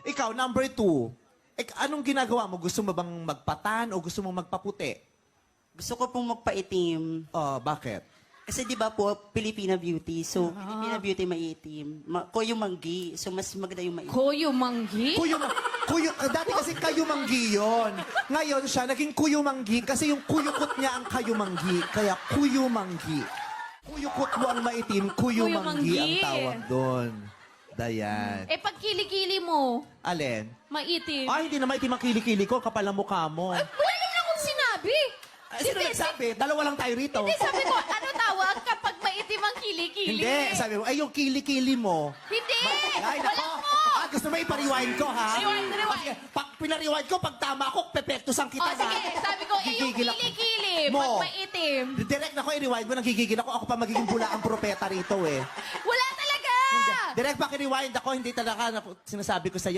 Ikaw, number 2. Anong ginagawa mo? Gusto mo bang magpatan o gusto mo magpaputi? Gusto ko pong magpaitim. Bakit? Kasi di ba po, Filipina beauty. So, Filipina beauty maiitim. Koyumanggi. So, mas maganda yung maitim. Koyumanggi? Dati kasi kayumanggi yun. Ngayon siya, naging kuyumanggi kasi yung kuyukot niya ang kayumanggi. Kaya kuyumanggi. Kuyukot mo ang maitim, kuyumanggi ang tawag doon. Dayan. Eh, pag kilikili mo, Alin? maitim. Hindi na maitim ang kilikili ko, kapal ang mukha mo. Wala naman akong sinabi. Sino nagsabi? Dalawa lang tayo rito. Hindi, sabi ko, ano tawag kapag maitim ang kilikili? Hindi, sabi mo, yung kilikili mo. Hindi! Ay, Wala nako. mo! Gusto mo ipariwind ko, ha? Rewind. Sige, pag pinariwind ko, pag tama ako, pepektusan kita, Oh, sige, sabi ko, yung Gigigil ako. kilikili, Mo. pag maitim. Direct na ko, i-rewind mo, nagigigil ako. Ako pa magiging bula ang propeta rito, eh. Wala talaga! Direct pa i-rewind ako, hindi talaga sinasabi ko sa'yo.